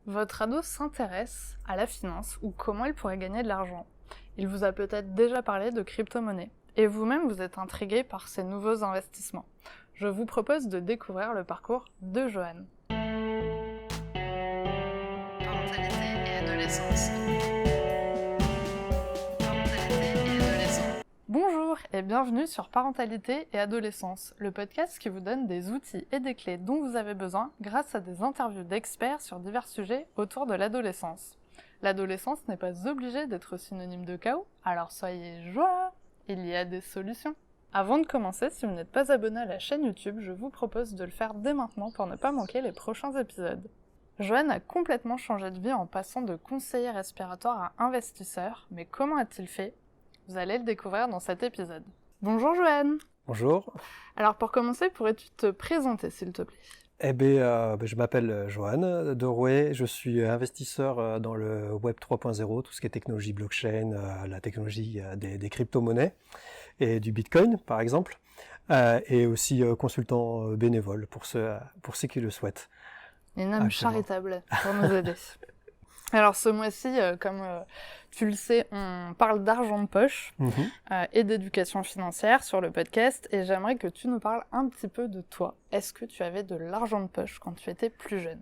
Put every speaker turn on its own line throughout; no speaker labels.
Votre ado s'intéresse à la finance ou comment il pourrait gagner de l'argent. Il vous a peut-être déjà parlé de crypto-monnaie et vous-même vous êtes intrigué par ces nouveaux investissements. Je vous propose de découvrir le parcours de Johan. Parentalité et adolescence. Bonjour et bienvenue sur Parentalité et Adolescence, le podcast qui vous donne des outils et des clés dont vous avez besoin grâce à des interviews d'experts sur divers sujets autour de l'adolescence. L'adolescence n'est pas obligée d'être synonyme de chaos, alors soyez joie, il y a des solutions. Avant de commencer, si vous n'êtes pas abonné à la chaîne YouTube, je vous propose de le faire dès maintenant pour ne pas manquer les prochains épisodes. Johan a complètement changé de vie en passant de conseiller respiratoire à investisseur, mais comment a-t-il fait ? Vous allez le découvrir dans cet épisode. Bonjour Johan.
Bonjour.
Alors pour commencer, pourrais-tu te présenter s'il te plaît ?
Je m'appelle Johan Derouet, je suis investisseur dans le Web 3.0, tout ce qui est technologie blockchain, la technologie des crypto-monnaies et du Bitcoin par exemple, et aussi consultant bénévole pour ceux qui le souhaitent.
Une âme charitable pour nous aider. Alors ce mois-ci, comme tu le sais, on parle d'argent de poche et d'éducation financière sur le podcast et j'aimerais que tu nous parles un petit peu de toi. Est-ce que tu avais de l'argent de poche quand tu étais plus jeune ?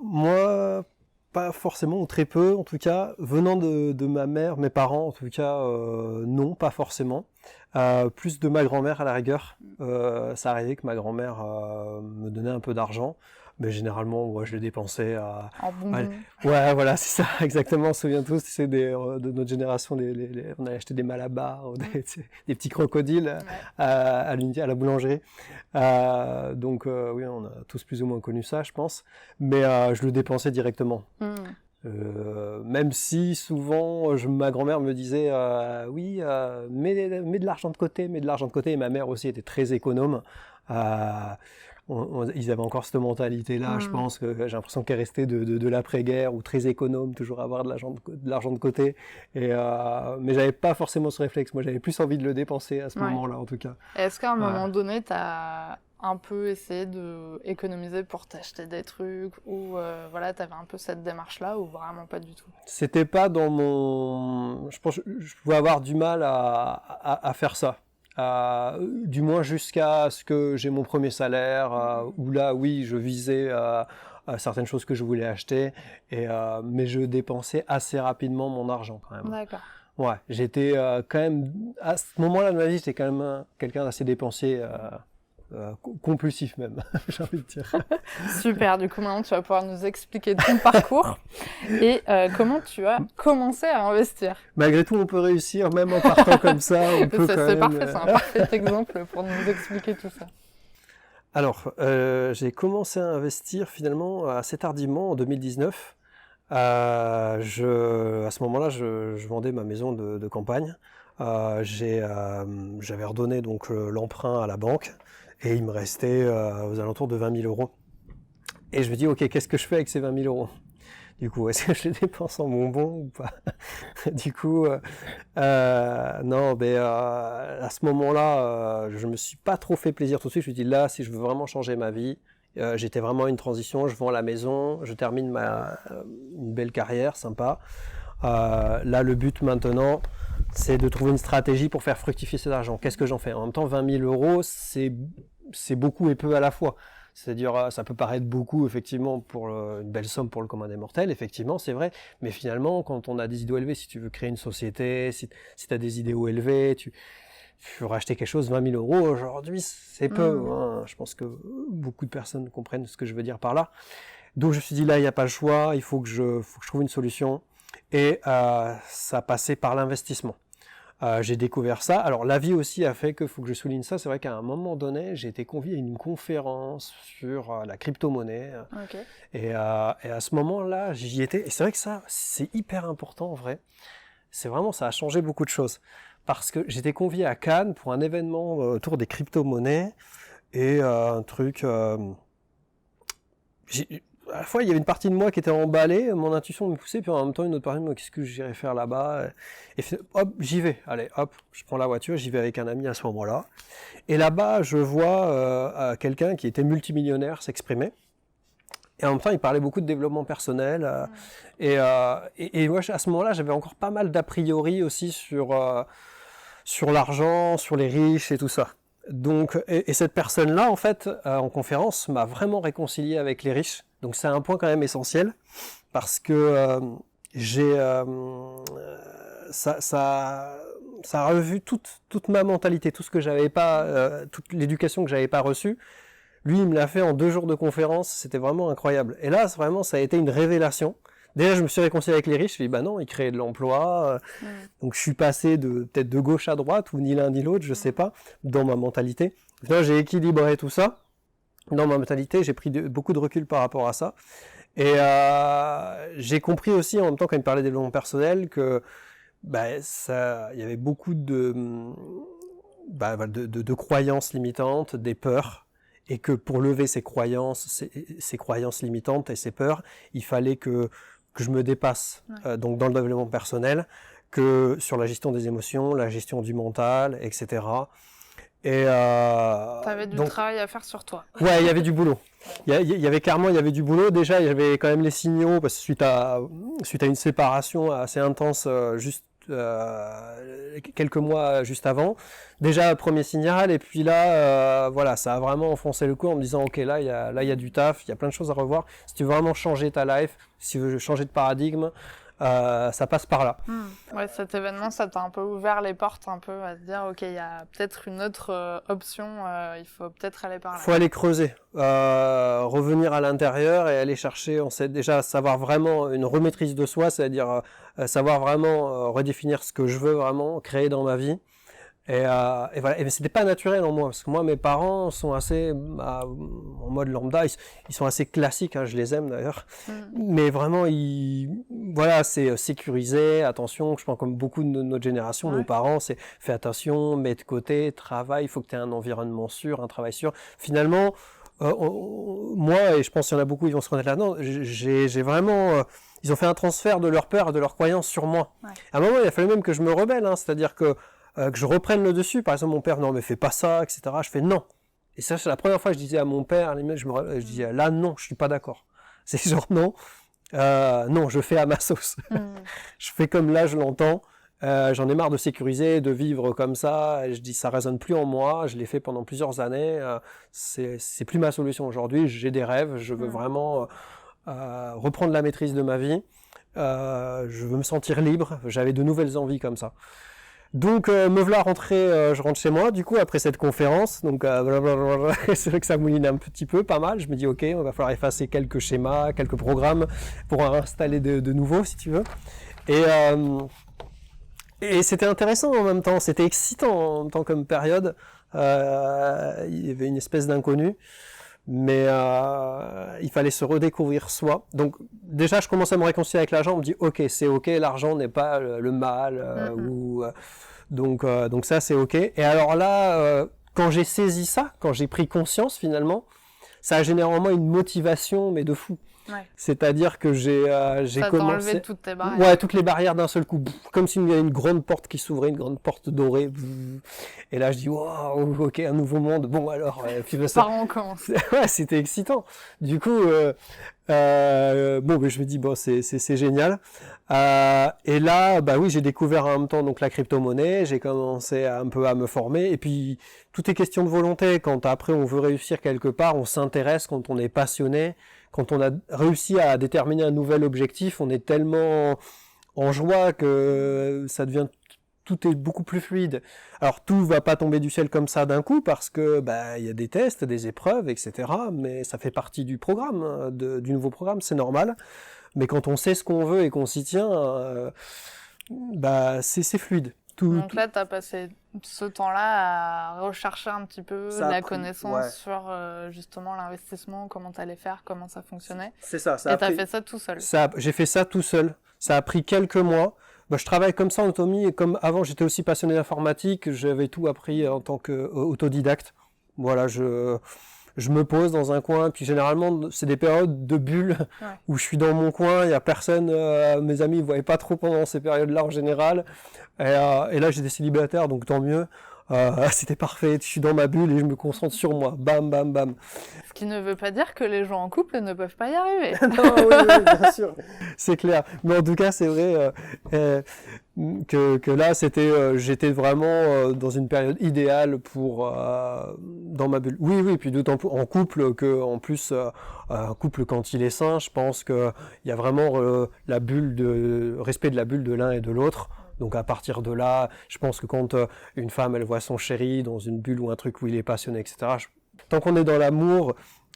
Moi, pas forcément ou très peu en tout cas. Venant de ma mère, mes parents en tout cas, non, pas forcément. Plus de ma grand-mère à la rigueur. Ça arrivait que ma grand-mère me donnait un peu d'argent. Mais généralement, je le dépensais à...
En bonbons.
Ouais, voilà, c'est ça, exactement. On se souvient tous, c'est de notre génération, on a acheté des Malabars, des petits crocodiles à la boulangerie. Oui, on a tous plus ou moins connu ça, je pense. Mais je le dépensais directement. Même si souvent, ma grand-mère me disait mets de l'argent de côté, Et ma mère aussi était très économe. Ils avaient encore cette mentalité-là, je pense que j'ai l'impression qu'elle restait de l'après-guerre, ou très économe, toujours avoir de l'argent de côté. Mais j'avais pas forcément ce réflexe. Moi, j'avais plus envie de le dépenser à ce moment-là, en tout cas.
Est-ce qu'à un moment donné, tu as un peu essayé d'économiser pour t'acheter des trucs, ou tu avais un peu cette démarche-là, ou vraiment pas du tout ?
C'était pas dans mon... Je pense que je pouvais avoir du mal à faire ça. Du moins jusqu'à ce que j'ai mon premier salaire, où là, oui, je visais certaines choses que je voulais acheter, mais je dépensais assez rapidement mon argent quand même.
D'accord.
Ouais, j'étais quand même, à ce moment-là de ma vie, j'étais quand même quelqu'un d'assez dépensier, compulsif même, j'ai envie de dire.
Super, du coup maintenant tu vas pouvoir nous expliquer ton parcours et comment tu as commencé à investir.
Malgré tout, on peut réussir, même en partant comme ça.
C'est parfait, c'est un parfait exemple pour nous expliquer tout ça.
Alors, j'ai commencé à investir finalement assez tardivement, en 2019. À ce moment-là, je vendais ma maison de campagne. J'avais redonné donc l'emprunt à la banque et il me restait aux alentours de 20 000 euros. Et je me dis, ok, qu'est-ce que je fais avec ces 20 000 euros ? Du coup, est-ce que je les dépense en bonbons ou pas ? Du coup, à ce moment-là, je me suis pas trop fait plaisir tout de suite. Je me suis dit, là, si je veux vraiment changer ma vie, j'étais vraiment à une transition, je vends la maison, je termine une belle carrière, sympa. Là, le but maintenant, c'est de trouver une stratégie pour faire fructifier cet argent. Qu'est-ce que j'en fais ? En même temps, 20 000 euros, c'est beaucoup et peu à la fois. C'est-à-dire, ça peut paraître beaucoup, effectivement, pour une belle somme pour le commun des mortels, effectivement, c'est vrai. Mais finalement, quand on a des idéaux élevés, si tu veux créer une société, si tu as des idéaux élevés, tu veux racheter quelque chose, 20 000 euros aujourd'hui, c'est peu. Hein. Je pense que beaucoup de personnes comprennent ce que je veux dire par là. Donc, je me suis dit, là, il n'y a pas le choix, il faut que je trouve une solution. Et ça passait par l'investissement. J'ai découvert ça. Alors la vie aussi a fait qu'il faut que je souligne ça. C'est vrai qu'à un moment donné, j'ai été convié à une conférence sur la crypto-monnaie.
Okay.
Et à ce moment-là, j'y étais. Et c'est vrai que ça, c'est hyper important en vrai. C'est vraiment, ça a changé beaucoup de choses. Parce que j'étais convié à Cannes pour un événement autour des crypto-monnaies. Et un truc... à la fois, il y avait une partie de moi qui était emballée, mon intuition me poussait, puis en même temps, une autre partie de moi, qu'est-ce que j'irais faire là-bas ? Et hop, j'y vais. Allez, hop, je prends la voiture, j'y vais avec un ami à ce moment-là. Et là-bas, je vois quelqu'un qui était multimillionnaire s'exprimer. Et en même temps, il parlait beaucoup de développement personnel. Et moi, à ce moment-là, j'avais encore pas mal d'a priori aussi sur l'argent, sur les riches et tout ça. Donc, et cette personne-là, en fait, en conférence, m'a vraiment réconcilié avec les riches. Donc, c'est un point quand même essentiel parce que ça a revu toute ma mentalité, tout ce que j'avais pas, toute l'éducation que j'avais pas reçue. Lui, il me l'a fait en 2 jours de conférence. C'était vraiment incroyable. Et là, vraiment, ça a été une révélation. Déjà, je me suis réconcilié avec les riches. Je me suis dit, bah non, ils créaient de l'emploi. Donc, je suis passé peut-être de gauche à droite, ou ni l'un ni l'autre, je sais pas, dans ma mentalité. Là, j'ai équilibré tout ça. Dans ma mentalité, j'ai pris beaucoup de recul par rapport à ça. Et j'ai compris aussi, en même temps, quand il me parlait de développement personnel, que il y avait beaucoup de croyances limitantes, des peurs. Et que pour lever ces croyances limitantes et ces peurs, il fallait que je me dépasse. Donc dans le développement personnel, que sur la gestion des émotions, la gestion du mental, etc. Et
t'avais du travail à faire sur toi.
Ouais, il y avait du boulot. Il y avait du boulot. Déjà, il y avait quand même les signaux parce que suite à une séparation assez intense, quelques mois juste avant. Déjà, premier signal, et puis là, voilà, ça a vraiment enfoncé le coup en me disant, ok, là, il y a du taf, il y a plein de choses à revoir. Si tu veux vraiment changer ta life, si tu veux changer de paradigme, ça passe par là.
Ouais, cet événement, ça t'a un peu ouvert les portes, un peu à se dire, ok, il y a peut-être une autre option, il faut peut-être aller par là.
Il faut aller creuser, revenir à l'intérieur et aller chercher, on sait déjà savoir vraiment une remaîtrise de soi, c'est-à-dire savoir vraiment redéfinir ce que je veux vraiment créer dans ma vie. Et voilà. Et c'était pas naturel en moi, parce que moi, mes parents sont assez en mode lambda, ils sont assez classiques, hein, je les aime d'ailleurs. Mais vraiment, voilà, c'est sécurisé, attention, je pense comme beaucoup de notre génération, nos parents, c'est fais attention, mets de côté, travaille, il faut que tu aies un environnement sûr, un travail sûr. Finalement, moi, et je pense qu'il y en a beaucoup, ils vont se reconnaître là-dedans, j'ai vraiment... ils ont fait un transfert de leur peur et de leurs croyances sur moi. À un moment, il a fallu même que je me rebelle, hein, c'est-à-dire que je reprenne le dessus. Par exemple, mon père, non, mais fais pas ça, etc. Je fais non. Et ça, c'est la première fois que je disais à mon père, je disais là, non, je suis pas d'accord. C'est genre non, non, je fais à ma sauce. Je fais comme là, je l'entends. J'en ai marre de sécuriser, de vivre comme ça. Et je dis, ça résonne plus en moi. Je l'ai fait pendant plusieurs années. C'est plus ma solution aujourd'hui. J'ai des rêves. Je veux vraiment reprendre la maîtrise de ma vie. Je veux me sentir libre. J'avais de nouvelles envies comme ça. Donc me voilà rentré, je rentre chez moi du coup après cette conférence, donc c'est vrai que ça mouline un petit peu, pas mal. Je me dis ok, on va falloir effacer quelques schémas, quelques programmes pour en installer de nouveaux si tu veux. Et c'était intéressant en même temps, c'était excitant en même temps comme période. Il y avait une espèce d'inconnu, mais il fallait se redécouvrir soi. Donc déjà je commence à me réconcilier avec l'argent, on me dit ok, c'est ok, l'argent n'est pas le mal donc ça c'est ok. Et alors là quand j'ai saisi ça, quand j'ai pris conscience finalement, ça a généré en moi une motivation mais de fou. C'est-à-dire que j'ai commencé
enlevé toutes tes barrières.
Ouais, toutes les barrières d'un seul coup, comme s'il y avait une grande porte qui s'ouvrait, une grande porte dorée. Et là je dis waouh, ok, un nouveau monde. Bon alors
par où on commence.
Ouais, c'était excitant. Du coup je me dis bon, c'est génial. Et là bah oui, j'ai découvert en même temps donc la crypto-monnaie, j'ai commencé un peu à me former et puis tout est question de volonté. Quand après on veut réussir quelque part, on s'intéresse, quand on est passionné, quand on a réussi à déterminer un nouvel objectif, on est tellement en joie que ça devient, tout est beaucoup plus fluide. Alors tout va pas tomber du ciel comme ça d'un coup parce que il y a des tests, des épreuves, etc. Mais ça fait partie du programme, du nouveau programme, c'est normal. Mais quand on sait ce qu'on veut et qu'on s'y tient, c'est fluide.
Donc là, tu as passé ce temps-là à rechercher un petit peu la connaissance sur justement l'investissement, comment tu allais faire, comment ça fonctionnait.
C'est ça.
Et tu as fait ça tout seul.
J'ai fait ça tout seul. Ça a pris quelques mois. Je travaille comme ça en autonomie et comme avant, j'étais aussi passionné d'informatique. J'avais tout appris en tant qu'autodidacte. Voilà, je me pose dans un coin, puis généralement c'est des périodes de bulle où je suis dans mon coin, il y a personne, mes amis ne voyaient pas trop pendant ces périodes-là en général, et là j'étais célibataire donc tant mieux, C'était parfait, je suis dans ma bulle et je me concentre sur moi. Bam, bam, bam.
Ce qui ne veut pas dire que les gens en couple ne peuvent pas y arriver.
Non, oui, bien sûr. C'est clair. Mais en tout cas, c'est vrai que là, j'étais vraiment dans une période idéale dans ma bulle. Oui, puis d'autant plus en couple que, en plus, un couple quand il est sain, je pense qu'il y a vraiment respect de la bulle de l'un et de l'autre. Donc à partir de là, je pense que quand une femme, elle voit son chéri dans une bulle ou un truc où il est passionné, etc., tant qu'on est dans l'amour,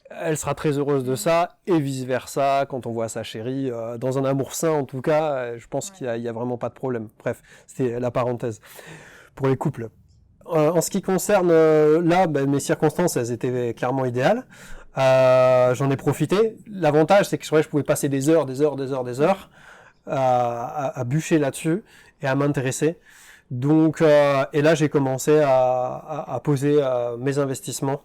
elle sera très heureuse de ça, et vice-versa, quand on voit sa chérie, dans un amour sain en tout cas, je pense qu'il y a vraiment pas de problème. Bref, c'était la parenthèse pour les couples. En ce qui concerne, là, mes circonstances, elles étaient clairement idéales. J'en ai profité. L'avantage, c'est que je pouvais passer des heures à bûcher là-dessus et à m'intéresser. Donc, et là, j'ai commencé à poser mes investissements.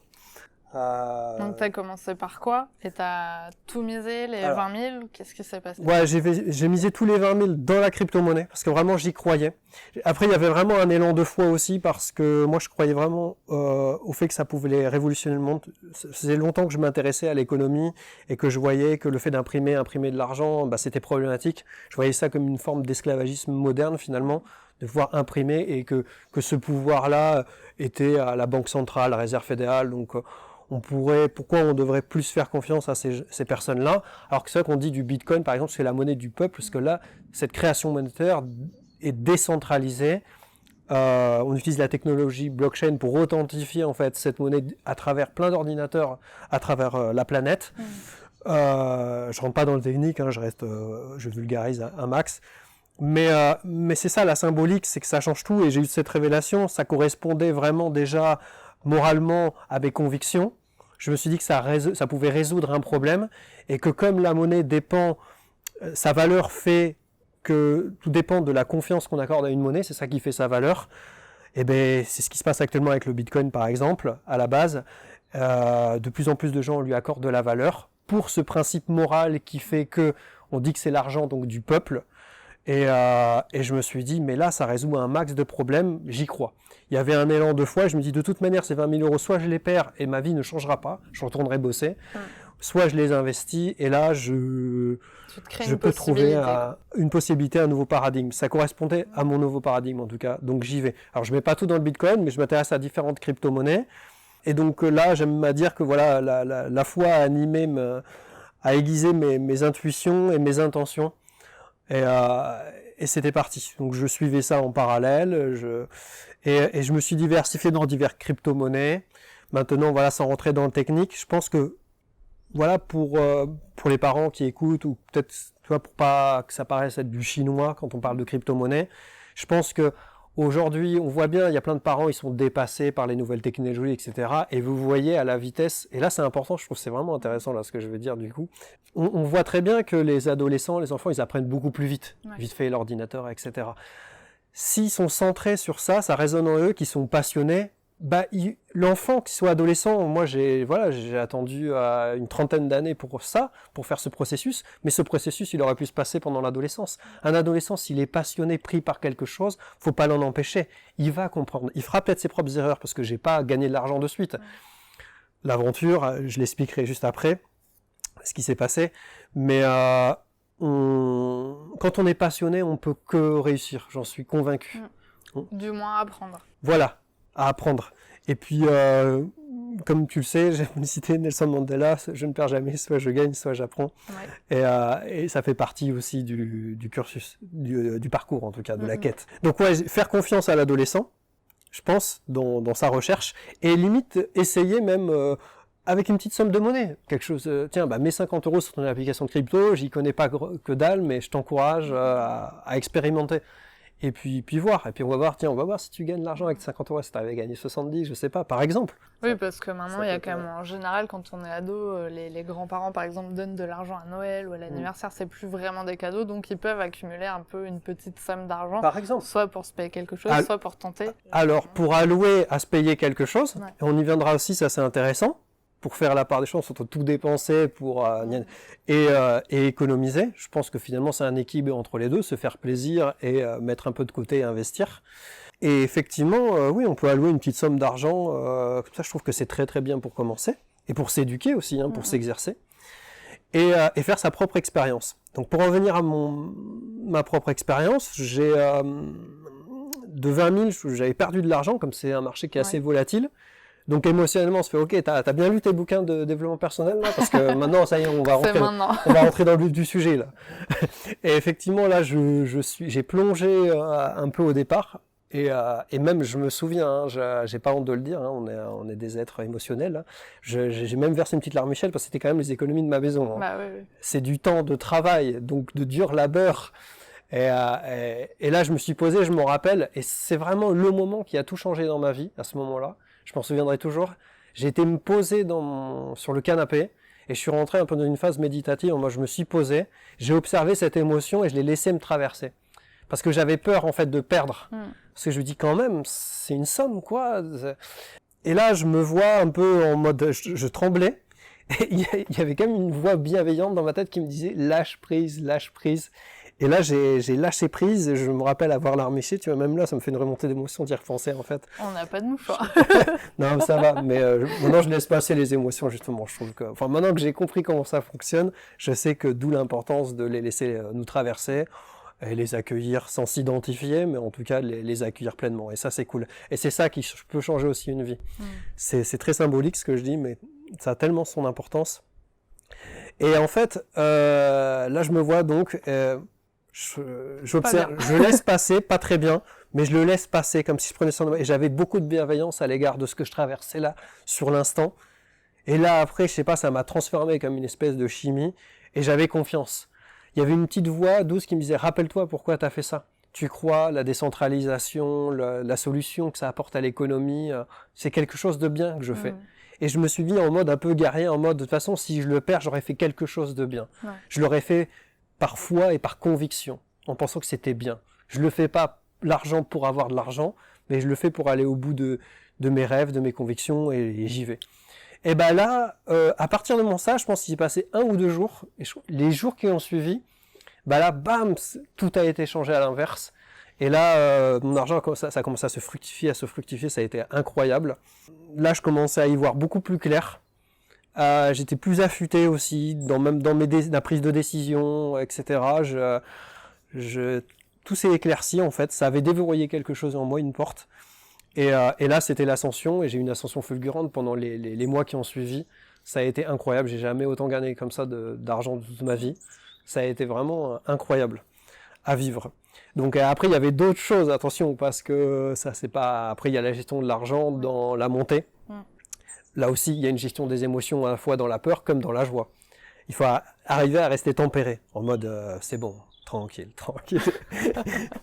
Donc, tu as commencé par quoi? Et tu as tout misé, les 20 000? Qu'est-ce qui s'est passé?
Ouais, j'ai misé tous les 20 000 dans la crypto-monnaie, parce que vraiment, j'y croyais. Après, il y avait vraiment un élan de foi aussi, parce que moi, je croyais vraiment au fait que ça pouvait révolutionner le monde. C'est longtemps que je m'intéressais à l'économie, et que je voyais que le fait d'imprimer de l'argent, c'était problématique. Je voyais ça comme une forme d'esclavagisme moderne, finalement, de pouvoir imprimer, et que ce pouvoir-là était à la Banque centrale, à la Réserve fédérale, donc... pourquoi on devrait plus faire confiance à ces personnes-là, alors que c'est vrai qu'on dit du Bitcoin, par exemple, c'est la monnaie du peuple, parce que là, cette création monétaire est décentralisée. On utilise la technologie blockchain pour authentifier en fait cette monnaie à travers plein d'ordinateurs à travers la planète. Je rentre pas dans le technique, hein, je vulgarise un max. Mais c'est ça la symbolique, c'est que ça change tout, et j'ai eu cette révélation, ça correspondait vraiment déjà moralement à mes convictions. Je me suis dit que ça pouvait résoudre un problème, et que comme la monnaie dépend, sa valeur fait que tout dépend de la confiance qu'on accorde à une monnaie, c'est ça qui fait sa valeur. Et c'est ce qui se passe actuellement avec le Bitcoin par exemple, à la base. De plus en plus de gens lui accordent de la valeur pour ce principe moral qui fait que on dit que c'est l'argent donc du peuple. Et je me suis dit, mais là, ça résout un max de problèmes, j'y crois. Il y avait un élan de foi, et je me dis, de toute manière, ces 20 000 euros, soit je les perds et ma vie ne changera pas, je retournerai bosser, soit je les investis, et là, je peux trouver une possibilité, un nouveau paradigme. Ça correspondait à mon nouveau paradigme, en tout cas, donc j'y vais. Alors, je mets pas tout dans le Bitcoin, mais je m'intéresse à différentes crypto-monnaies, et donc là, j'aime à dire que voilà, la foi a animé, a aiguisé mes intuitions et mes intentions. Et c'était parti. Donc je suivais ça en parallèle, et je me suis diversifié dans diverses crypto-monnaies. Maintenant, voilà, sans rentrer dans le technique, je pense que voilà, pour les parents qui écoutent, ou peut-être pour pas que ça paraisse être du chinois quand on parle de crypto-monnaie, je pense que aujourd'hui, on voit bien, il y a plein de parents, ils sont dépassés par les nouvelles technologies, etc. Et vous voyez à la vitesse, et là c'est important, je trouve que c'est vraiment intéressant là ce que je veux dire du coup. On voit très bien que les adolescents, les enfants, ils apprennent beaucoup plus vite, vite fait l'ordinateur, etc. S'ils sont centrés sur ça, ça résonne en eux, qu'ils sont passionnés, l'enfant, qu'il soit adolescent, moi j'ai attendu une trentaine d'années pour ça, pour faire ce processus, mais ce processus il aurait pu se passer pendant l'adolescence. Un adolescent, s'il est passionné, pris par quelque chose, faut pas l'en empêcher, il va comprendre, il fera peut-être ses propres erreurs, parce que j'ai pas gagné de l'argent de suite. L'aventure, je l'expliquerai juste après, ce qui s'est passé, mais quand on est passionné, on peut que réussir, j'en suis convaincu.
Du moins apprendre.
Voilà, à apprendre. Et puis, comme tu le sais, j'ai cité Nelson Mandela, je ne perds jamais, soit je gagne, soit j'apprends. Et ça fait partie aussi du cursus, du parcours en tout cas, de la quête. Donc faire confiance à l'adolescent, je pense, dans sa recherche, et limite essayer même avec une petite somme de monnaie, quelque chose, tiens, mets 50 euros sur ton application de crypto, j'y connais pas que dalle, mais je t'encourage à expérimenter. Et puis voir, et puis on va voir si tu gagnes de l'argent avec 50 euros, si tu avais gagné 70, je sais pas, par exemple.
Oui, parce que maintenant, il y a quand même, en général, quand on est ado, les grands-parents, par exemple, donnent de l'argent à Noël ou à l'anniversaire, c'est plus vraiment des cadeaux, donc ils peuvent accumuler un peu une petite somme d'argent.
Par exemple.
Soit pour se payer quelque chose, soit pour tenter. Alors,
pour allouer à se payer quelque chose, on y viendra aussi, ça c'est intéressant, pour faire la part des choses, entre tout dépenser et économiser. Je pense que finalement c'est un équilibre entre les deux, se faire plaisir et mettre un peu de côté et investir. Et effectivement, oui, on peut allouer une petite somme d'argent, comme ça je trouve que c'est très très bien pour commencer, et pour s'éduquer aussi, pour s'exercer, et faire sa propre expérience. Donc pour en venir à ma propre expérience, j'ai de 20 000, j'avais perdu de l'argent, comme c'est un marché qui est assez volatile. Donc émotionnellement, on se fait ok, t'as bien lu tes bouquins de développement personnel là, parce que maintenant ça y est, on va rentrer dans le vif du sujet là. Et effectivement là, j'ai plongé un peu au départ, et même je me souviens, j'ai pas honte de le dire, on est des êtres émotionnels. Hein. J'ai même versé une petite larme Michel parce que c'était quand même les économies de ma maison. Hein.
Bah, oui.
C'est du temps de travail, donc de dur labeur. Et là, je me suis posé, je m'en rappelle, et c'est vraiment le moment qui a tout changé dans ma vie à ce moment-là. Je m'en souviendrai toujours. J'ai été me poser sur le canapé et je suis rentré un peu dans une phase méditative. Moi, je me suis posé, j'ai observé cette émotion et je l'ai laissé me traverser. Parce que j'avais peur, en fait, de perdre. Parce que je me dis, quand même, c'est une somme, quoi. Et là, je me vois un peu en mode, je tremblais. Et il y avait quand même une voix bienveillante dans ma tête qui me disait, lâche prise, lâche prise. Et là, j'ai lâché prise, et je me rappelle avoir larmiché, tu vois, même là, ça me fait une remontée d'émotion d'y repenser, en fait.
On n'a pas de mouchoir.
Non, mais ça va, mais maintenant, je laisse passer les émotions, justement, je trouve que... Enfin, maintenant que j'ai compris comment ça fonctionne, je sais que d'où l'importance de les laisser nous traverser, et les accueillir sans s'identifier, mais en tout cas, les accueillir pleinement, et ça, c'est cool. Et c'est ça qui peut changer aussi une vie. C'est très symbolique, ce que je dis, mais ça a tellement son importance. Et en fait, là, je me vois donc... j'observe, je laisse passer, pas très bien, mais je le laisse passer comme si je prenais son... Et j'avais beaucoup de bienveillance à l'égard de ce que je traversais là, sur l'instant. Et là, après, je sais pas, ça m'a transformé comme une espèce de chimie, et j'avais confiance. Il y avait une petite voix douce qui me disait, rappelle-toi pourquoi tu as fait ça. Tu crois, la décentralisation, la solution que ça apporte à l'économie, c'est quelque chose de bien que je fais. Et je me suis mis en mode un peu guerrier, en mode, de toute façon, si je le perds, j'aurais fait quelque chose de bien. Je l'aurais fait par foi et par conviction, en pensant que c'était bien. Je le fais pas l'argent pour avoir de l'argent, mais je le fais pour aller au bout de mes rêves, de mes convictions, et j'y vais. Et ben là, à partir de ça, je pense qu'il s'est passé 1 ou 2 jours, et les jours qui ont suivi, bah là, bam, tout a été changé à l'inverse. Et là, mon argent, ça a commencé à se fructifier, ça a été incroyable. Là, je commençais à y voir beaucoup plus clair. J'étais plus affûté aussi, dans ma prise de décision, etc. Tout s'est éclairci en fait, ça avait déverrouillé quelque chose en moi, une porte. Et là, c'était l'ascension, et j'ai eu une ascension fulgurante pendant les mois qui ont suivi. Ça a été incroyable, j'ai jamais autant gagné comme ça d'argent de toute ma vie. Ça a été vraiment incroyable à vivre. Donc après, il y avait d'autres choses, attention, parce que ça, c'est pas... Après, il y a la gestion de l'argent dans la montée. Là aussi, il y a une gestion des émotions à la fois dans la peur comme dans la joie. Il faut arriver à rester tempéré, en mode c'est bon, tranquille,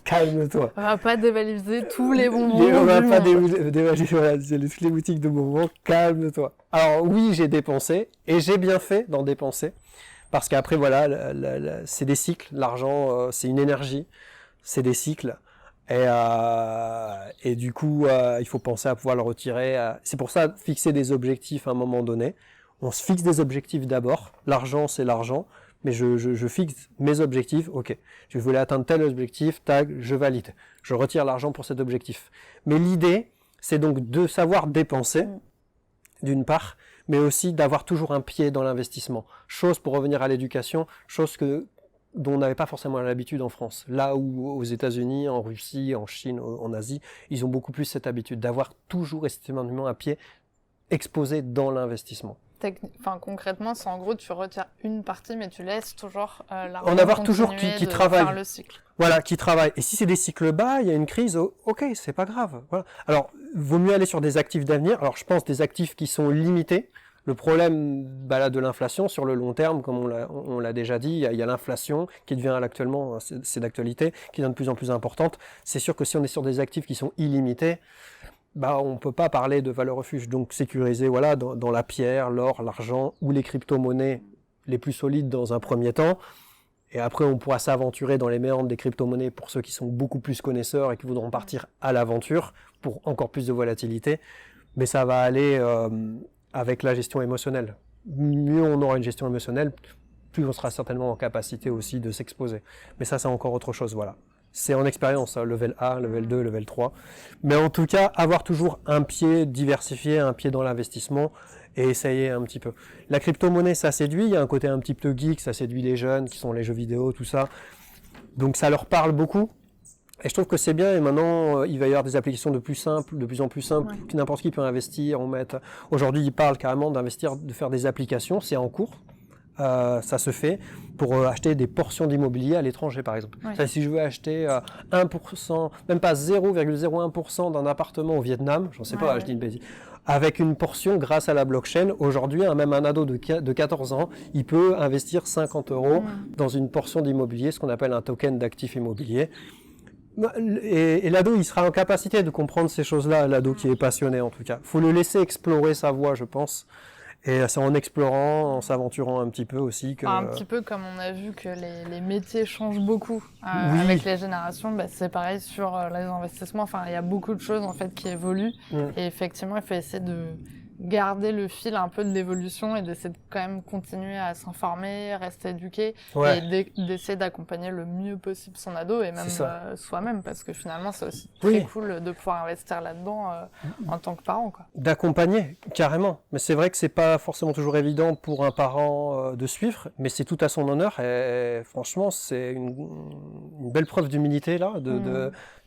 calme-toi.
On va pas dévaliser tous les bonbons.
On va pas dévaliser toutes les boutiques de bonbons, calme-toi. Alors oui, j'ai dépensé, et j'ai bien fait d'en dépenser, parce qu'après voilà, c'est des cycles, l'argent c'est une énergie, c'est des cycles. Et du coup, il faut penser à pouvoir le retirer. C'est pour ça, fixer des objectifs à un moment donné. On se fixe des objectifs d'abord. L'argent, c'est l'argent. Mais je fixe mes objectifs. Ok, je voulais atteindre tel objectif, tag, je valide. Je retire l'argent pour cet objectif. Mais l'idée, c'est donc de savoir dépenser, d'une part, mais aussi d'avoir toujours un pied dans l'investissement. Chose, pour revenir à l'éducation, dont on n'avait pas forcément l'habitude en France. Là où aux États-Unis, en Russie, en Chine, en Asie, ils ont beaucoup plus cette habitude d'avoir toujours et systématiquement un pied exposé dans l'investissement.
Concrètement, c'est en gros, tu retires une partie, mais tu laisses toujours l'argent
en avoir toujours qui travaille.
Faire le cycle.
Voilà, qui travaille. Et si c'est des cycles bas, il y a une crise, ok, c'est pas grave. Voilà. Alors, vaut mieux aller sur des actifs d'avenir. Alors, je pense des actifs qui sont limités. Le problème là, de l'inflation sur le long terme, comme on l'a déjà dit, il y a l'inflation qui devient actuellement, c'est d'actualité, qui devient de plus en plus importante. C'est sûr que si on est sur des actifs qui sont illimités, on ne peut pas parler de valeur refuge. Donc sécuriser voilà, dans la pierre, l'or, l'argent ou les crypto-monnaies les plus solides dans un premier temps. Et après, on pourra s'aventurer dans les méandres des crypto-monnaies pour ceux qui sont beaucoup plus connaisseurs et qui voudront partir à l'aventure pour encore plus de volatilité. Mais ça va aller... avec la gestion émotionnelle. Mieux on aura une gestion émotionnelle, plus on sera certainement en capacité aussi de s'exposer. Mais ça, c'est encore autre chose, voilà. c'est en expérience, hein, level 1, level 2, level 3. Mais en tout cas, avoir toujours un pied diversifié, un pied dans l'investissement et essayer un petit peu. La crypto-monnaie, ça séduit, il y a un côté un petit peu geek, ça séduit les jeunes qui sont les jeux vidéo, tout ça. Donc ça leur parle beaucoup. Et je trouve que c'est bien, et maintenant, il va y avoir des applications de plus en plus simples,
Ouais.
que n'importe qui peut investir. Aujourd'hui, ils parlent carrément d'investir, de faire des applications, c'est en cours. Ça se fait pour acheter des portions d'immobilier à l'étranger, par exemple.
Ouais.
Ça, si je veux acheter 1%, même pas 0,01% d'un appartement au Vietnam, j'en sais pas,
Ouais.
je dis une bêtise, avec une portion grâce à la blockchain, aujourd'hui, même un ado de 14 ans, il peut investir 50 € dans une portion d'immobilier, ce qu'on appelle un token d'actif immobilier. Et l'ado, il sera en capacité de comprendre ces choses-là, l'ado qui est passionné en tout cas. Faut le laisser explorer sa voie, je pense. Et c'est en explorant, en s'aventurant un petit peu aussi que...
Un petit peu comme on a vu que les métiers changent beaucoup
Oui.
avec les générations, bah, c'est pareil sur les investissements. Enfin, il y a beaucoup de choses en fait qui évoluent. Et effectivement, il faut essayer de garder le fil un peu de l'évolution et d'essayer de quand même continuer à s'informer, rester éduqué
Ouais.
et d'essayer d'accompagner le mieux possible son ado et même soi-même, parce que finalement, c'est aussi très cool de pouvoir investir là-dedans en tant que parent, quoi.
D'accompagner, carrément. Mais c'est vrai que c'est pas forcément toujours évident pour un parent de suivre, mais c'est tout à son honneur. Et franchement, c'est une belle preuve d'humilité là,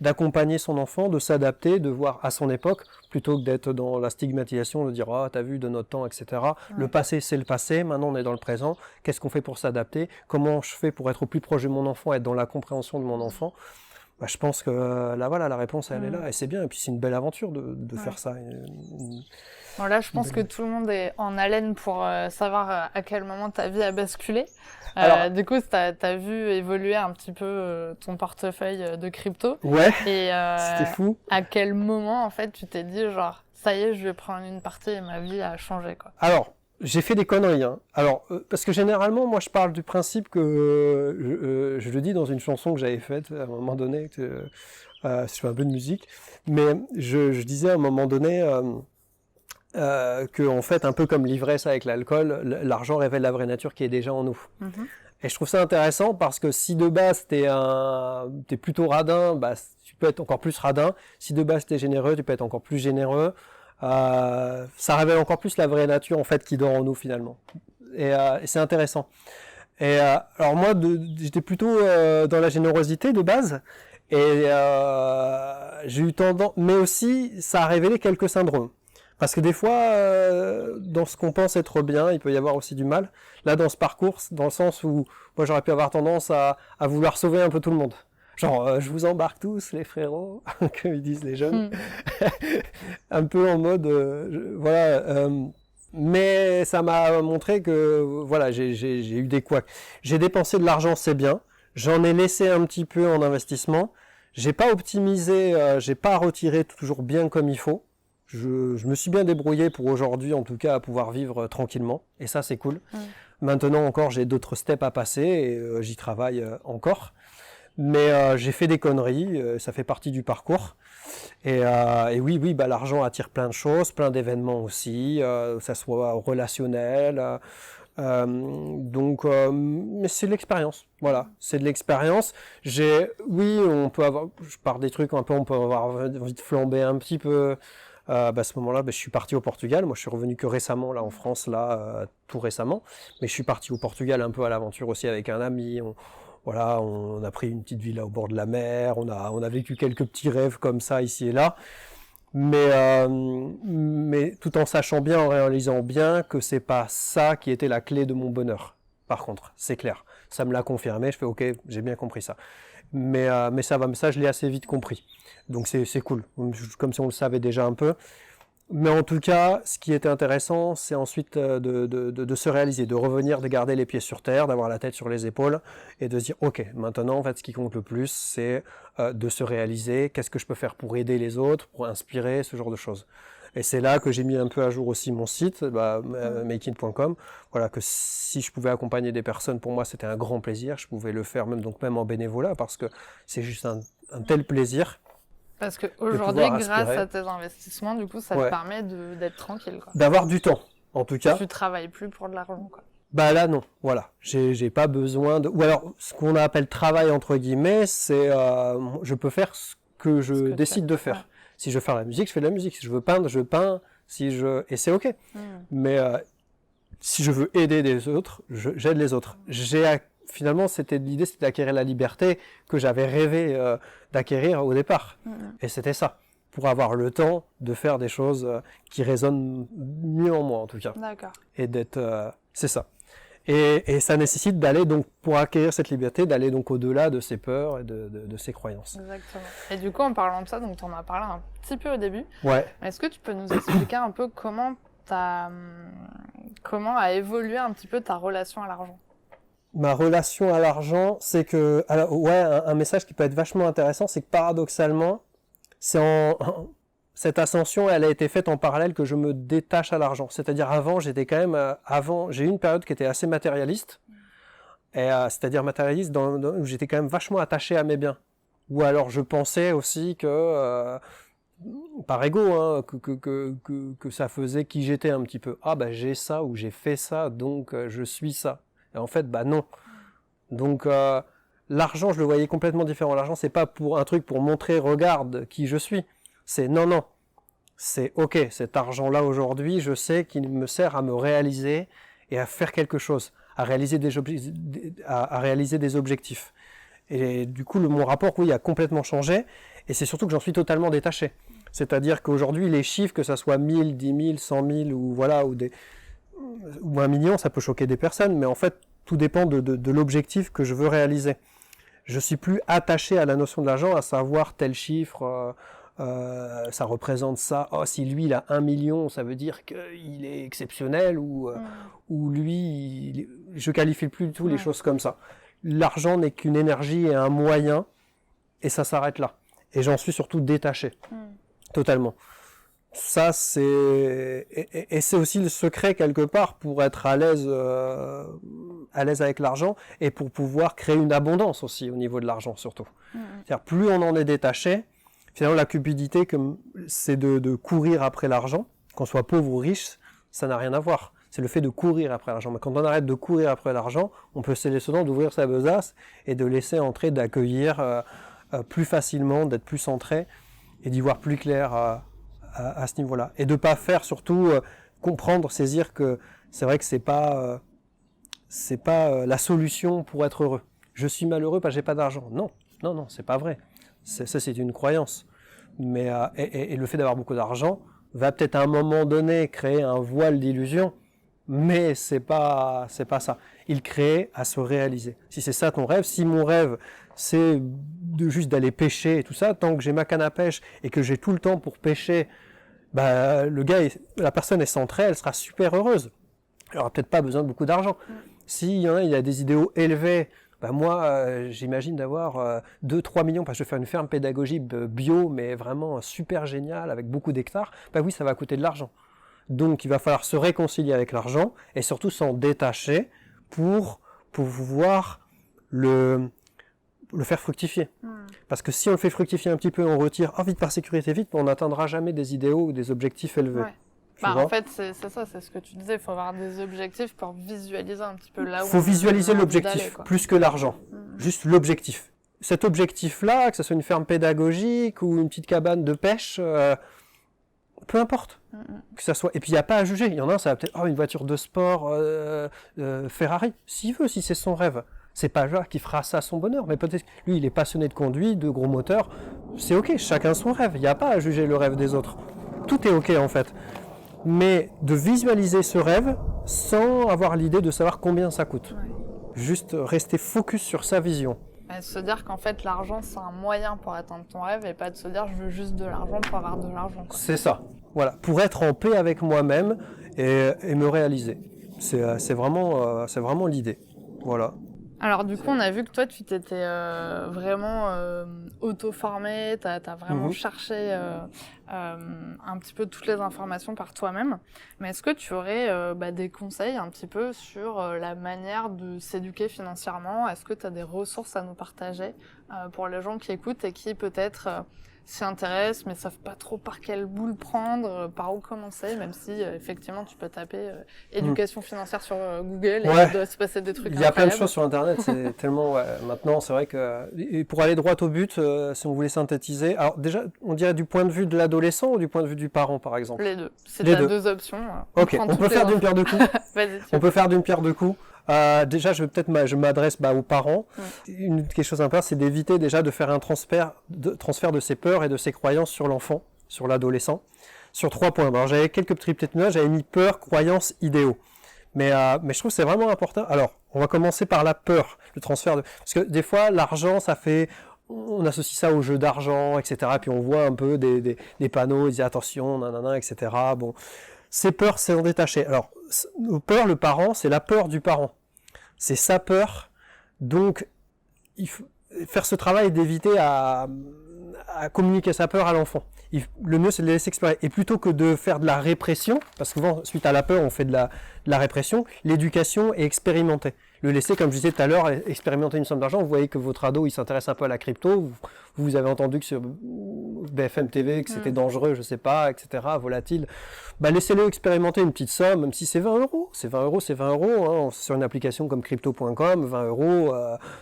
d'accompagner son enfant, de s'adapter, de voir à son époque, plutôt que d'être dans la stigmatisation, de dire « Ah, t'as vu, de notre temps, etc. » Le passé, c'est le passé. Maintenant, on est dans le présent. Qu'est-ce qu'on fait pour s'adapter? Comment je fais pour être au plus proche de mon enfant, être dans la compréhension de mon enfant? Bah, je pense que là, voilà, la réponse, elle est là, et c'est bien. Et puis, c'est une belle aventure de faire ça.
Bon, là, je pense que tout le monde est en haleine pour savoir à quel moment ta vie a basculé. Alors, du coup, t'as vu évoluer un petit peu ton portefeuille de crypto.
Ouais,
et
c'était fou.
À quel moment, en fait, tu t'es dit, genre, ça y est, je vais prendre une partie et ma vie a changé, quoi.
Alors, j'ai fait des conneries, hein. Alors, parce que généralement, moi, je parle du principe que je le dis dans une chanson que j'avais faite à un moment donné, je fais un peu de musique, mais je disais à un moment donné que, en fait, un peu comme l'ivresse avec l'alcool, l'argent révèle la vraie nature qui est déjà en nous. Et je trouve ça intéressant parce que si de base t'es plutôt radin, bah tu peux être encore plus radin. Si de base t'es généreux, tu peux être encore plus généreux. Ça révèle encore plus la vraie nature en fait qui dort en nous finalement. Et c'est intéressant. Et alors moi, j'étais plutôt dans la générosité de base. Et j'ai eu tendance, mais aussi ça a révélé quelques syndromes. Parce que des fois, dans ce qu'on pense être bien, il peut y avoir aussi du mal. Là, dans ce parcours, dans le sens où moi j'aurais pu avoir tendance à vouloir sauver un peu tout le monde. Genre, je vous embarque tous, les frérots, comme ils disent les jeunes. Un peu en mode, voilà. Mais ça m'a montré que, voilà, j'ai eu des couacs. J'ai dépensé de l'argent, c'est bien. J'en ai laissé un petit peu en investissement. J'ai pas optimisé, j'ai pas retiré toujours bien comme il faut. Je me suis bien débrouillé pour aujourd'hui, en tout cas, à pouvoir vivre tranquillement. Et ça, c'est cool. Maintenant encore, j'ai d'autres steps à passer et j'y travaille encore. Mais j'ai fait des conneries, ça fait partie du parcours. Et oui, bah, l'argent attire plein de choses, plein d'événements aussi, ça soit relationnel. Mais c'est de l'expérience, voilà, c'est de l'expérience. On peut avoir, je pars des trucs un peu, on peut avoir envie de flamber un petit peu. À ce moment-là, je suis parti au Portugal. Moi, je suis revenu que récemment, là, en France, tout récemment. Mais je suis parti au Portugal un peu à l'aventure aussi avec un ami. Voilà, on a pris une petite villa au bord de la mer. On a vécu quelques petits rêves comme ça, ici et là. Mais tout en sachant bien, en réalisant bien que c'est pas ça qui était la clé de mon bonheur. Par contre, c'est clair. Ça me l'a confirmé. Je fais OK, j'ai bien compris ça. Mais ça va, ça je l'ai assez vite compris. Donc c'est cool, comme si on le savait déjà un peu. Mais en tout cas, ce qui était intéressant, c'est ensuite de se réaliser, de revenir, de garder les pieds sur terre, d'avoir la tête sur les épaules et de se dire OK, maintenant en fait ce qui compte le plus, c'est de se réaliser, qu'est-ce que je peux faire pour aider les autres, pour inspirer, ce genre de choses. Et c'est là que j'ai mis un peu à jour aussi mon site, makeit.com. Voilà, que si je pouvais accompagner des personnes, pour moi c'était un grand plaisir. Je pouvais le faire même en bénévolat parce que c'est juste un tel plaisir.
Parce qu'aujourd'hui, grâce à tes investissements, du coup, ça te permet d'être tranquille, quoi.
D'avoir du temps, en tout cas.
Tu travailles plus pour de l'argent, quoi.
Bah là non, voilà, j'ai pas besoin de, ou alors ce qu'on appelle travail entre guillemets, c'est je peux faire ce que je
Ce que tu
décide de
aimes.
faire.
Ouais.
Si je veux faire de la musique, je fais de la musique. Si je veux peindre, je peins. Et c'est ok. Mais si je veux aider des autres, j'aide les autres. Finalement, l'idée, c'était d'acquérir la liberté que j'avais rêvé d'acquérir au départ. Et c'était ça, pour avoir le temps de faire des choses qui résonnent mieux en moi en tout cas.
D'accord.
Et c'est ça. Et ça nécessite d'aller donc, pour acquérir cette liberté, d'aller donc au-delà de ses peurs et de ses croyances.
Exactement. Et du coup, en parlant de ça, donc tu en as parlé un petit peu au début.
Ouais.
Est-ce que tu peux nous expliquer un peu comment a évolué un petit peu ta relation à l'argent?
Ma relation à l'argent, c'est que, alors, ouais, un message qui peut être vachement intéressant, c'est que paradoxalement, cette ascension, elle a été faite en parallèle que je me détache à l'argent. C'est-à-dire avant, j'ai eu une période qui était assez matérialiste, c'est-à-dire matérialiste où j'étais quand même vachement attaché à mes biens. Ou alors je pensais aussi que, par ego, hein, que ça faisait qui j'étais un petit peu. Ah bah j'ai ça ou j'ai fait ça, donc je suis ça. Et en fait, bah non. Donc l'argent, je le voyais complètement différent. L'argent, c'est pas pour un truc pour montrer, regarde qui je suis. C'est non. C'est ok, cet argent-là aujourd'hui, je sais qu'il me sert à me réaliser et à faire quelque chose, à réaliser des objectifs. Et du coup, mon rapport, oui, a complètement changé. Et c'est surtout que j'en suis totalement détaché. C'est-à-dire qu'aujourd'hui, les chiffres, que ça soit 1000, 10 000, 100 000 ou voilà, ou 1 million, ça peut choquer des personnes, mais en fait, tout dépend de l'objectif que je veux réaliser. Je suis plus attaché à la notion de l'argent, à savoir tel chiffre, ça représente ça. Oh, si lui, il a 1 million, ça veut dire qu'il est exceptionnel, ou lui, je qualifie plus du tout les choses comme ça. L'argent n'est qu'une énergie et un moyen, et ça s'arrête là. Et j'en suis surtout détaché, totalement. Ça, et c'est aussi le secret quelque part pour être à l'aise avec l'argent et pour pouvoir créer une abondance aussi au niveau de l'argent surtout. C'est-à-dire plus on en est détaché, finalement la cupidité c'est de courir après l'argent, qu'on soit pauvre ou riche, ça n'a rien à voir. C'est le fait de courir après l'argent. Mais quand on arrête de courir après l'argent, on peut se laisser d'ouvrir sa besace et de laisser entrer, d'accueillir plus facilement, d'être plus centré et d'y voir plus clair à ce niveau-là. Et de pas faire surtout comprendre, saisir que c'est vrai que c'est pas la solution pour être heureux. Je suis malheureux parce que j'ai pas d'argent. Non, c'est pas vrai. Ça, c'est une croyance. Mais et le fait d'avoir beaucoup d'argent va peut-être à un moment donné créer un voile d'illusion, mais c'est pas ça. Il crée à se réaliser. Si c'est ça ton rêve, si mon rêve c'est juste d'aller pêcher et tout ça, tant que j'ai ma canne à pêche et que j'ai tout le temps pour pêcher, bah la personne est centrée, elle sera super heureuse. Elle aura peut-être pas besoin de beaucoup d'argent. S'il y en a, il a des idéaux élevés, bah moi j'imagine d'avoir 2-3 millions parce que je vais faire une ferme pédagogique bio, mais vraiment super géniale avec beaucoup d'hectares. Bah oui, ça va coûter de l'argent. Donc il va falloir se réconcilier avec l'argent et surtout s'en détacher pour pouvoir le faire fructifier. Parce que si on le fait fructifier un petit peu, on retire vite par sécurité, vite, on n'atteindra jamais des idéaux ou des objectifs élevés.
Ouais. En fait, c'est ça, c'est ce que tu disais, il faut avoir des objectifs pour visualiser un petit peu là où
il faut visualiser l'objectif, plus que l'argent. Juste l'objectif. Cet objectif-là, que ce soit une ferme pédagogique ou une petite cabane de pêche, peu importe. Que ça soit. Et puis il n'y a pas à juger. Il y en a un, ça va peut-être une voiture de sport Ferrari. S'il veut, si c'est son rêve. C'est pas là qui fera ça à son bonheur, mais peut-être lui il est passionné de conduite, de gros moteurs. C'est ok, chacun son rêve. Il n'y a pas à juger le rêve des autres. Tout est ok en fait. Mais de visualiser ce rêve sans avoir l'idée de savoir combien ça coûte. Juste rester focus sur sa vision.
Et se dire qu'en fait l'argent c'est un moyen pour atteindre ton rêve et pas de se dire je veux juste de l'argent pour avoir de l'argent.
C'est ça. Voilà, pour être en paix avec moi-même et me réaliser. C'est vraiment l'idée. Voilà.
Alors du coup, on a vu que toi, tu t'étais vraiment auto-formé, t'as vraiment cherché un petit peu toutes les informations par toi-même. Mais est-ce que tu aurais des conseils un petit peu sur la manière de s'éduquer financièrement? Est-ce que tu as des ressources à nous partager pour les gens qui écoutent et qui peut-être s'y intéressent, mais savent pas trop par quel bout le prendre, par où commencer, même si effectivement tu peux taper éducation financière sur Google et il doit se passer des trucs
Il y a plein de
incroyables.
choses sur Internet, c'est tellement... Maintenant, c'est vrai que... Et pour aller droit au but, si on voulait synthétiser... Alors déjà, on dirait du point de vue de l'adolescent ou du point de vue du parent, par exemple?
Les deux. C'est
Les deux.
deux options.
Ok, on peut faire d'une pierre deux coups.
Vas-y,
On peut faire d'une pierre deux coups. Déjà, je m'adresse aux parents. Quelque chose d'important, c'est d'éviter déjà de faire un transfert de ses peurs et de ses croyances sur l'enfant, sur l'adolescent, sur 3 points. Alors, j'avais quelques petites notes, j'avais mis peur, croyances, idéaux. Mais je trouve que c'est vraiment important. Alors, on va commencer par la peur, le transfert parce que des fois, l'argent, on associe ça au jeu d'argent, etc. Puis on voit un peu des panneaux, ils disent attention, nanana, etc. Bon, ces peurs, c'est en détaché. Alors, nos peurs, le parent, c'est la peur du parent. C'est sa peur. Donc, il faut faire ce travail d'éviter à communiquer sa peur à l'enfant. Le mieux, c'est de les laisser explorer. Et plutôt que de faire de la répression, parce que souvent, suite à la peur, on fait de la répression, l'éducation est expérimentée. Le laisser, comme je disais tout à l'heure, expérimenter une somme d'argent. Vous voyez que votre ado, il s'intéresse un peu à la crypto. Vous avez entendu que sur BFM TV, que c'était dangereux, je sais pas, etc., volatile. Laissez-le expérimenter une petite somme, même si c'est 20 euros. C'est 20 euros, c'est 20 euros. Hein. Sur une application comme crypto.com, 20 euros,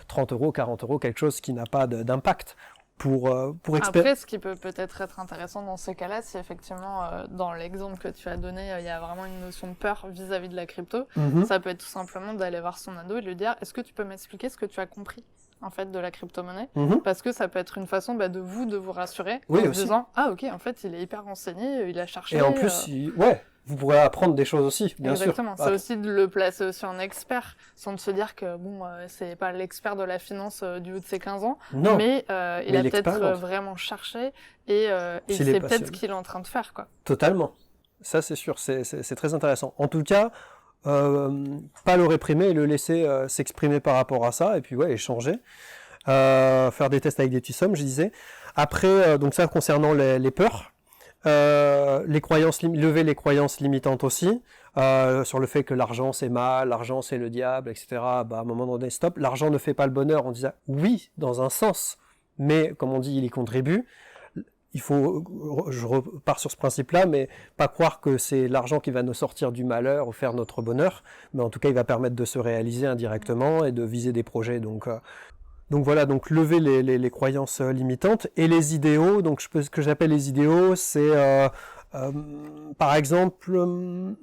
30 euros, 40 euros, quelque chose qui n'a pas d'impact. Pour
Après, ce qui peut peut-être être intéressant dans ces cas-là, si effectivement, dans l'exemple que tu as donné, il y a vraiment une notion de peur vis-à-vis de la crypto, ça peut être tout simplement d'aller voir son ado et de lui dire « Est-ce que tu peux m'expliquer ce que tu as compris en fait, de la crypto-monnaie ?» Parce que ça peut être une façon de vous rassurer en se disant « Ah ok, en fait, il est hyper renseigné, il a cherché... »
Et en plus, vous pourrez apprendre des choses aussi, bien sûr.
Exactement, c'est aussi de le placer aussi en expert, sans de se dire que c'est pas l'expert de la finance du haut de ses 15 ans, mais il a peut-être vraiment cherché et c'est peut-être ce qu'il est en train de faire, quoi.
Totalement, ça c'est sûr, c'est très intéressant. En tout cas, pas le réprimer et le laisser s'exprimer par rapport à ça, et puis échanger, faire des tests avec des petits sommes, je disais. Après, donc ça concernant les peurs. Les croyances lever les croyances limitantes aussi sur le fait que l'argent c'est mal, l'argent c'est le diable, etc. À un moment donné, stop. L'argent ne fait pas le bonheur. On disait oui dans un sens, mais comme on dit, il y contribue. Il faut, je repars sur ce principe-là, mais pas croire que c'est l'argent qui va nous sortir du malheur ou faire notre bonheur, mais en tout cas, il va permettre de se réaliser indirectement et de viser des projets. Donc voilà, donc lever les croyances limitantes et les idéaux. Donc ce que j'appelle les idéaux, c'est par exemple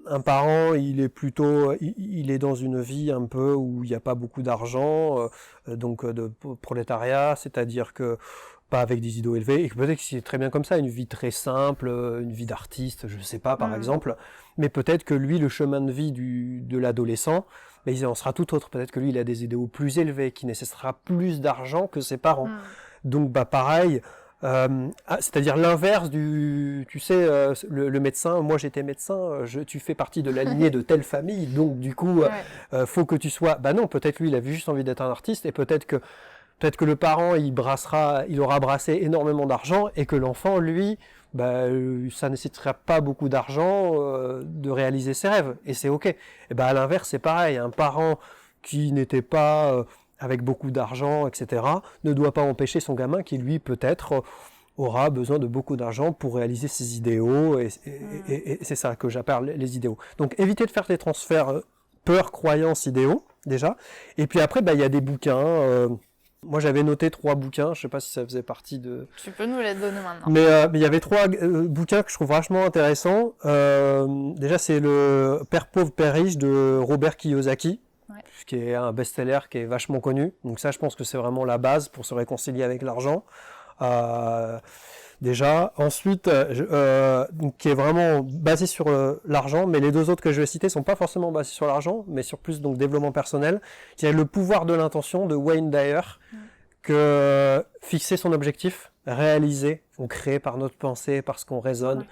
un parent, il est dans une vie un peu où il n'y a pas beaucoup d'argent, donc de prolétariat, c'est-à-dire que pas avec des idéaux élevés, et que peut-être que c'est très bien comme ça, une vie très simple, une vie d'artiste, je sais pas par exemple, mais peut-être que lui, le chemin de vie de l'adolescent, mais il en sera tout autre. Peut-être que lui, il a des idéaux plus élevés, qui nécessitera plus d'argent que ses parents. Donc, pareil, c'est-à-dire l'inverse tu sais, le médecin, moi j'étais médecin, tu fais partie de la lignée de telle famille, donc du coup, faut que tu sois... non, peut-être lui, il a juste envie d'être un artiste, et peut-être que le parent, il aura brassé énormément d'argent, et que l'enfant, lui... ça nécessitera pas beaucoup d'argent de réaliser ses rêves, et c'est ok. Et à l'inverse, c'est pareil, un parent qui n'était pas avec beaucoup d'argent, etc., ne doit pas empêcher son gamin qui, lui, peut-être aura besoin de beaucoup d'argent pour réaliser ses idéaux, et c'est ça que j'appelle les idéaux. Donc, évitez de faire des transferts peur, croyance, idéaux, déjà. Et puis après, il y a des bouquins... Moi, j'avais noté 3 bouquins, je sais pas si ça faisait partie de...
Tu peux nous les donner maintenant.
Mais il y avait 3 bouquins que je trouve vachement intéressants. Déjà, c'est le Père pauvre, Père riche de Robert Kiyosaki, qui est un best-seller qui est vachement connu. Donc ça, je pense que c'est vraiment la base pour se réconcilier avec l'argent. Déjà. Ensuite, qui est vraiment basé sur l'argent, mais les 2 autres que je vais citer sont pas forcément basés sur l'argent, mais sur plus développement personnel, qui est Le pouvoir de l'intention de Wayne Dyer, que fixer son objectif, réaliser, on crée par notre pensée, par ce qu'on raisonne,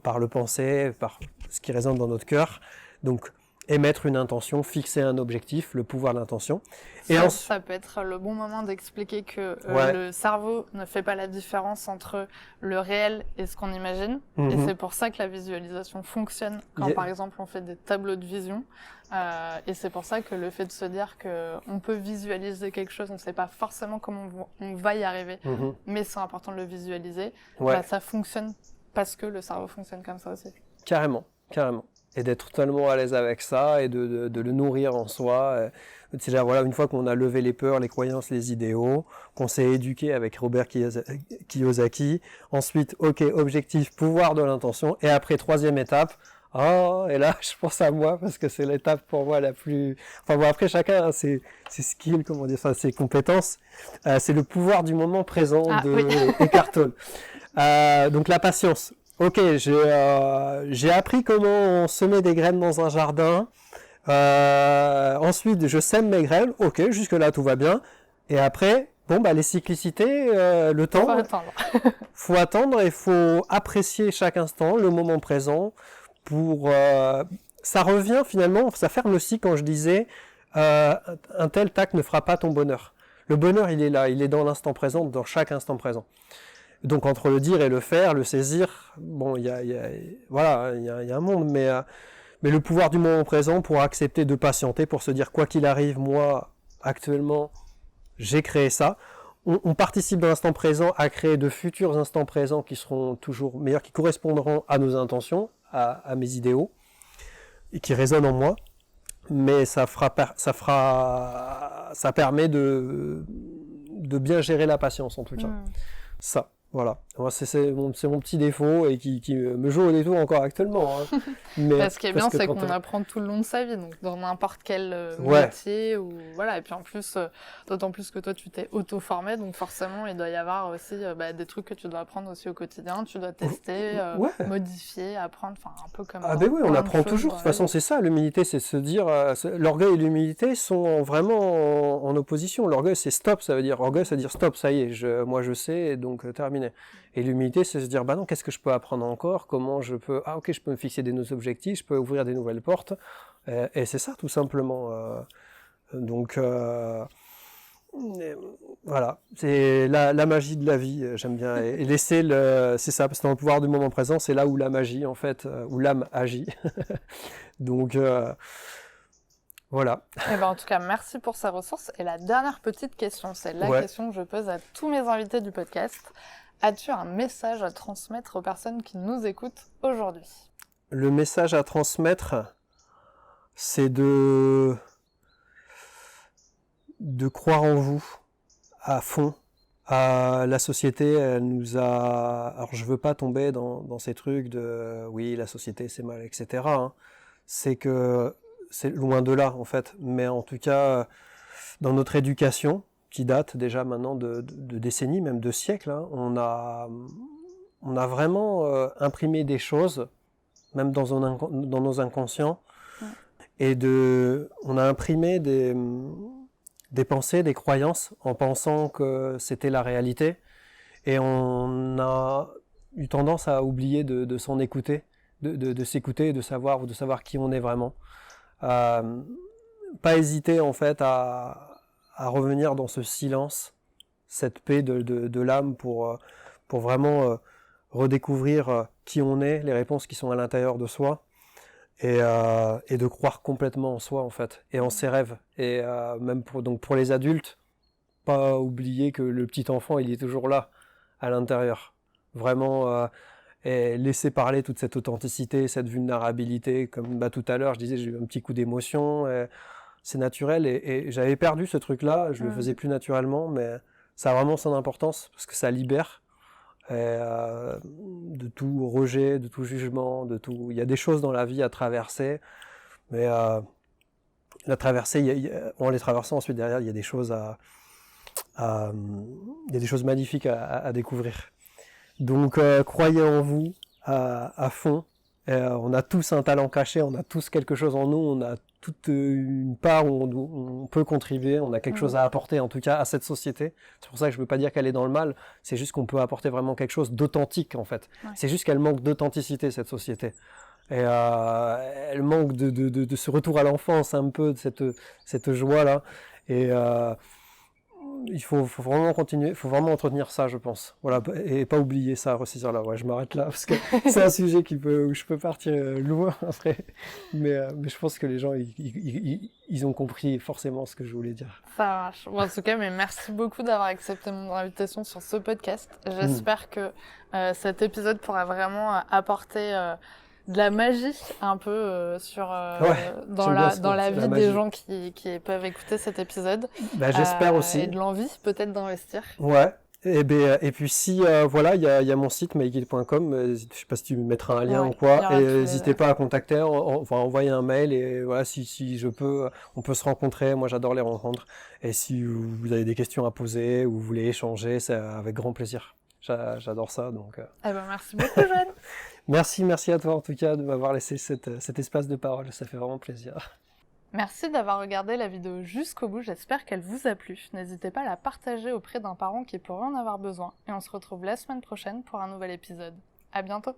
par le pensée, par ce qui résonne dans notre cœur. Donc et mettre une intention, fixer un objectif, le pouvoir de l'intention.
Ça peut être le bon moment d'expliquer que le cerveau ne fait pas la différence entre le réel et ce qu'on imagine. Et c'est pour ça que la visualisation fonctionne quand, par exemple, on fait des tableaux de vision. Et c'est pour ça que le fait de se dire qu'on peut visualiser quelque chose, on ne sait pas forcément comment on va y arriver, mais c'est important de le visualiser. Ça fonctionne parce que le cerveau fonctionne comme ça aussi.
Carrément. Et d'être totalement à l'aise avec ça et de le nourrir en soi. C'est déjà, voilà, une fois qu'on a levé les peurs, les croyances, les idéaux, qu'on s'est éduqué avec Robert Kiyosaki. Ensuite, objectif, pouvoir de l'intention. Et après, troisième étape, et là, je pense à moi parce que c'est l'étape pour moi la plus... Enfin bon, après, chacun a ses skills, ses compétences. C'est le pouvoir du moment présent Eckhart Tolle. Donc la patience. J'ai appris comment on semait des graines dans un jardin. Ensuite, je sème mes graines. Jusque là tout va bien. Et après, les cyclicités, le temps. Faut attendre et faut apprécier chaque instant, le moment présent. Ça revient finalement, ça ferme le cycle quand je disais un tel tac ne fera pas ton bonheur. Le bonheur, il est là, il est dans l'instant présent, dans chaque instant présent. Donc entre le dire et le faire, le saisir, il y a un monde, mais le pouvoir du moment présent pour accepter de patienter, pour se dire quoi qu'il arrive, moi actuellement j'ai créé ça. On participe dans l'instant présent à créer de futurs instants présents qui seront toujours meilleurs, qui correspondront à nos intentions, à mes idéaux, et qui résonnent en moi. Mais ça permet de bien gérer la patience en tout cas. Ça. Voilà, c'est mon petit défaut et qui me joue au détour encore actuellement. Hein.
Mais ce qui est bien, c'est qu'on apprend tout le long de sa vie, donc dans n'importe quel métier. Et puis en plus, d'autant plus que toi, tu t'es auto-formé, donc forcément, il doit y avoir aussi des trucs que tu dois apprendre aussi au quotidien. Tu dois tester, modifier, apprendre, un peu comme...
on apprend toujours. De toute façon, c'est ça, l'humilité, c'est se dire... l'orgueil et l'humilité sont vraiment en opposition. L'orgueil, c'est stop, ça veut dire... Orgueil, ça veut dire stop, ça y est, moi je sais, donc terminé. Et l'humilité, c'est se dire, non, qu'est-ce que je peux apprendre encore? Comment je peux... je peux me fixer des nouveaux objectifs, je peux ouvrir des nouvelles portes. Et c'est ça, tout simplement. Voilà. C'est la magie de la vie, j'aime bien. Et laisser c'est ça, parce que dans le pouvoir du moment présent, c'est là où la magie, en fait, où l'âme agit. Donc... Voilà.
En tout cas, merci pour ces ressources. Et la dernière petite question, c'est la question que je pose à tous mes invités du podcast. As-tu un message à transmettre aux personnes qui nous écoutent aujourd'hui?
Le message à transmettre, c'est de croire en vous à fond. La société, elle nous a... Alors, je veux pas tomber dans ces trucs de oui, la société c'est mal, etc. C'est que c'est loin de là, en fait. Mais en tout cas, dans notre éducation, qui date déjà maintenant de décennies, même de siècles, on a vraiment imprimé des choses, même dans nos inconscients, et on a imprimé des pensées, des croyances, en pensant que c'était la réalité, et on a eu tendance à oublier de s'en écouter, de s'écouter, de savoir qui on est vraiment. Pas hésiter en fait à revenir dans ce silence, cette paix de l'âme pour vraiment redécouvrir qui on est, les réponses qui sont à l'intérieur de soi, et de croire complètement en soi en fait, et en ses rêves. Et même pour les adultes, pas oublier que le petit enfant il est toujours là, à l'intérieur. Vraiment... et laisser parler toute cette authenticité, cette vulnérabilité, comme tout à l'heure je disais, j'ai eu un petit coup d'émotion, c'est naturel, et j'avais perdu ce truc-là, je le faisais plus naturellement, mais ça a vraiment son importance, parce que ça libère de tout rejet, de tout jugement, de tout... Il y a des choses dans la vie à traverser, mais la traversée, en les traversant ensuite derrière, il y a des choses il y a des choses magnifiques à découvrir. Donc croyez en vous à fond. On a tous un talent caché, on a tous quelque chose en nous, on a toute une part où on peut contribuer, on a quelque chose à apporter en tout cas à cette société. C'est pour ça que je ne veux pas dire qu'elle est dans le mal, c'est juste qu'on peut apporter vraiment quelque chose d'authentique en fait. Ouais. C'est juste qu'elle manque d'authenticité cette société. Et elle manque de ce retour à l'enfance, un peu, de cette joie-là. Et il faut vraiment continuer, il faut vraiment entretenir ça, je pense. Voilà, et pas oublier ça, ressaisir là. Ouais, je m'arrête là, parce que c'est un sujet où je peux partir loin après. Mais je pense que les gens, ils ont compris forcément ce que je voulais dire.
Ça marche. Bon, en tout cas, mais merci beaucoup d'avoir accepté mon invitation sur ce podcast. J'espère que cet épisode pourra vraiment apporter de la magie un peu dans la vie des gens qui peuvent écouter cet épisode.
Bah, j'espère aussi.
Et de l'envie peut-être d'investir.
Ouais. Et puis si voilà, il y a mon site maïguide.com, je sais pas si tu mettras un lien ou quoi, et n'hésitez pas à contacter, enfin envoyer un mail, et voilà, si je peux, on peut se rencontrer. Moi j'adore les rencontres, et si vous avez des questions à poser ou vous voulez échanger, c'est avec grand plaisir. J'adore ça, donc.
Eh ben merci beaucoup, Joanne.
Merci à toi en tout cas de m'avoir laissé cet espace de parole, ça fait vraiment plaisir.
Merci d'avoir regardé la vidéo jusqu'au bout, j'espère qu'elle vous a plu. N'hésitez pas à la partager auprès d'un parent qui pourrait en avoir besoin. Et on se retrouve la semaine prochaine pour un nouvel épisode. À bientôt!